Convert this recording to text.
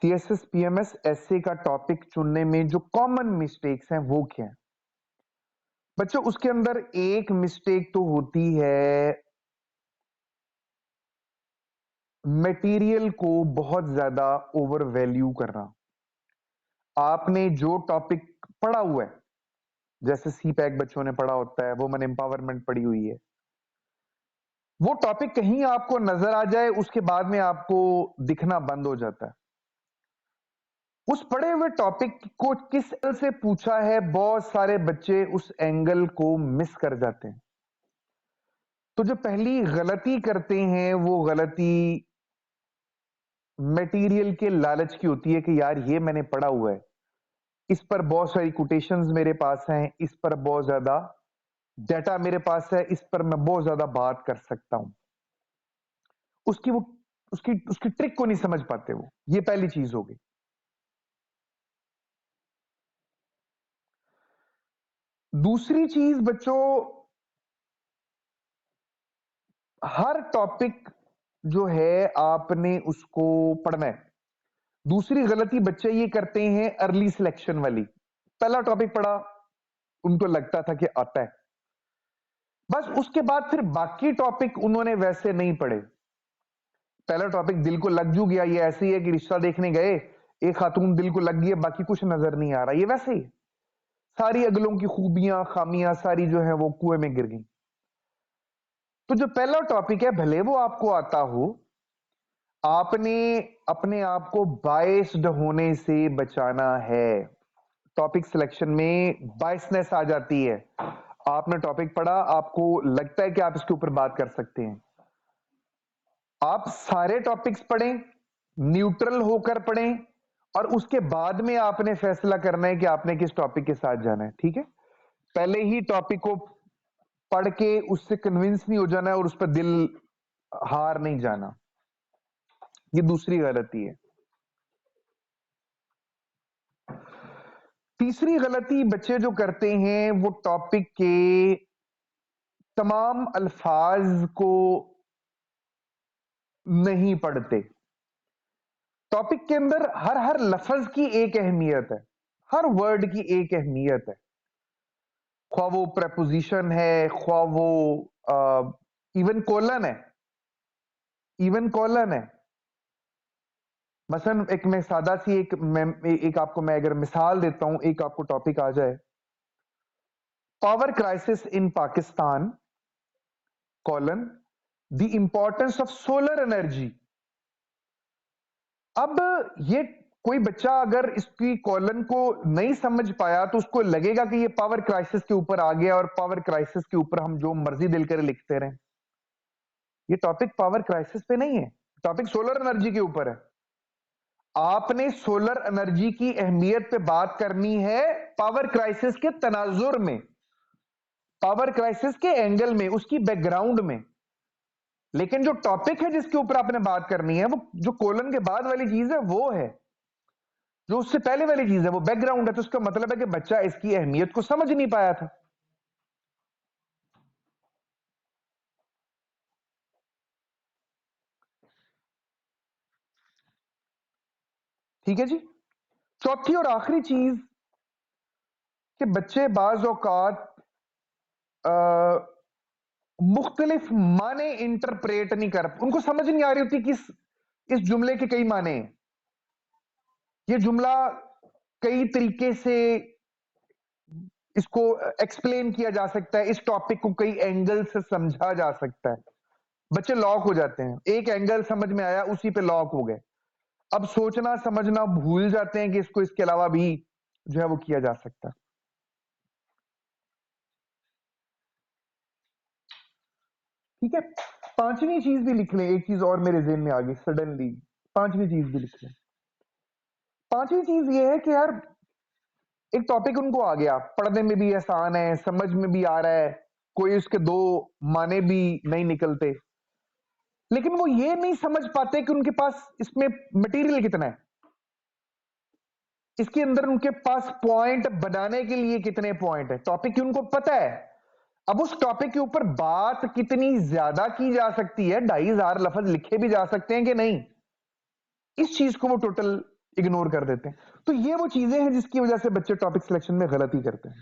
CSS PMS S A का topic चुनने में जो कॉमन मिस्टेक्स हैं वो क्या है बच्चों? उसके अंदर एक मिस्टेक तो होती है मटेरियल को बहुत ज्यादा ओवर वैल्यू करना। आपने जो टॉपिक पढ़ा हुआ है, जैसे सी पैक बच्चों ने पढ़ा होता है, वुमन एम्पावरमेंट पढ़ी हुई है, वो टॉपिक कहीं आपको नजर आ जाए उसके बाद में आपको दिखना बंद हो जाता है। उस पढ़े हुए टॉपिक को किस एंगल से पूछा है, बहुत सारे बच्चे उस एंगल को मिस कर जाते हैं। तो जो पहली गलती करते हैं वो गलती मटेरियल के लालच की होती है कि यार ये मैंने पढ़ा हुआ है, इस पर बहुत सारी कोटेशंस मेरे पास हैं, इस पर बहुत ज्यादा डाटा मेरे पास है, इस पर मैं बहुत ज्यादा बात कर सकता हूं। उसकी वो उसकी उसकी ट्रिक को नहीं समझ पाते वो। ये पहली चीज हो गई। दूसरी चीज बच्चों, हर टॉपिक जो है आपने उसको पढ़ना है। दूसरी गलती बच्चे ये करते हैं अर्ली सिलेक्शन वाली। पहला टॉपिक पढ़ा, उनको लगता था कि आता है, बस उसके बाद फिर बाकी टॉपिक उन्होंने वैसे नहीं पढ़े। पहला टॉपिक दिल को लग जू गया, ये ऐसे ही है कि रिश्ता देखने गए, एक खातून दिल को लग गई, बाकी कुछ नजर नहीं आ रहा, ये वैसे ही सारी अगलों की खूबियां खामियां सारी जो है वो कुएं में गिर गई। तो जो पहला टॉपिक है भले वो आपको आता हो, आपने अपने आप को बायस्ड होने से बचाना है। टॉपिक सिलेक्शन में बायसनेस आ जाती है। आपने टॉपिक पढ़ा, आपको लगता है कि आप इसके ऊपर बात कर सकते हैं, आप सारे टॉपिक्स पढ़ें, न्यूट्रल होकर पढ़ें, और उसके बाद में आपने फैसला करना है कि आपने किस टॉपिक के साथ जाना है। ठीक है, पहले ही टॉपिक को पढ़ के उससे कन्विंस नहीं हो जाना है और उस पर दिल हार नहीं जाना। ये दूसरी गलती है। तीसरी गलती बच्चे जो करते हैं वो टॉपिक के तमाम अल्फाज को नहीं पढ़ते। टॉपिक के अंदर हर हर लफ्ज की एक अहमियत है, हर वर्ड की एक अहमियत है, ख्वाह वो प्रेपोजिशन है, ख्वाह वो इवन कॉलन है, इवन कॉलन है। मसलन एक मैं सादा सी एक आपको मैं अगर मिसाल देता हूं, एक आपको टॉपिक आ जाए, power crisis in Pakistan colon the importance of solar energy. अब ये कोई बच्चा अगर इसकी कॉलन को नहीं समझ पाया तो उसको लगेगा कि ये पावर क्राइसिस के ऊपर आ गया और पावर क्राइसिस के ऊपर हम जो मर्जी दिल करे लिखते रहें। ये टॉपिक पावर क्राइसिस पे नहीं है, टॉपिक सोलर एनर्जी के ऊपर है। आपने सोलर एनर्जी की अहमियत पे बात करनी है पावर क्राइसिस के तनाजुर में, पावर क्राइसिस के एंगल में, उसकी बैकग्राउंड में। लेकिन जो टॉपिक है जिसके ऊपर आपने बात करनी है, वो जो कोलन के बाद वाली चीज है वो है, जो उससे पहले वाली चीज है वो बैकग्राउंड है। तो उसका मतलब है कि बच्चा इसकी अहमियत को समझ नहीं पाया था। ठीक है जी। चौथी और आखिरी चीज कि बच्चे बाज औकात मुख्तलिफ माने इंटरप्रेट नहीं कर, उनको समझ नहीं आ रही होती कि इस जुमले के कई माने हैं, ये जुमला कई तरीके से इसको एक्सप्लेन किया जा सकता है, इस टॉपिक को कई एंगल से समझा जा सकता है। बच्चे लॉक हो जाते हैं, एक एंगल समझ में आया उसी पे लॉक हो गए। अब सोचना समझना भूल जाते हैं कि इसको इसके अलावा भी जो है वो किया जा सकता है। ठीक है, पांचवी चीज भी लिख लें, एक चीज और मेरे जेहन में आ गई सडनली, पांचवी चीज भी लिख लें। पांचवी चीज ये है कि यार एक टॉपिक उनको आ गया, पढ़ने में भी आसान है, समझ में भी आ रहा है, कोई उसके दो माने भी नहीं निकलते, लेकिन वो ये नहीं समझ पाते कि उनके पास इसमें मटेरियल कितना है, इसके अंदर उनके पास पॉइंट बनाने के लिए कितने पॉइंट है। टॉपिक उनको पता है, अब उस टॉपिक के ऊपर बात कितनी ज्यादा की जा सकती है, 2500 लफ्ज लिखे भी जा सकते हैं कि नहीं, इस चीज को वो टोटल इग्नोर कर देते हैं। तो ये वो चीजें हैं जिसकी वजह से बच्चे टॉपिक सिलेक्शन में गलती करते हैं।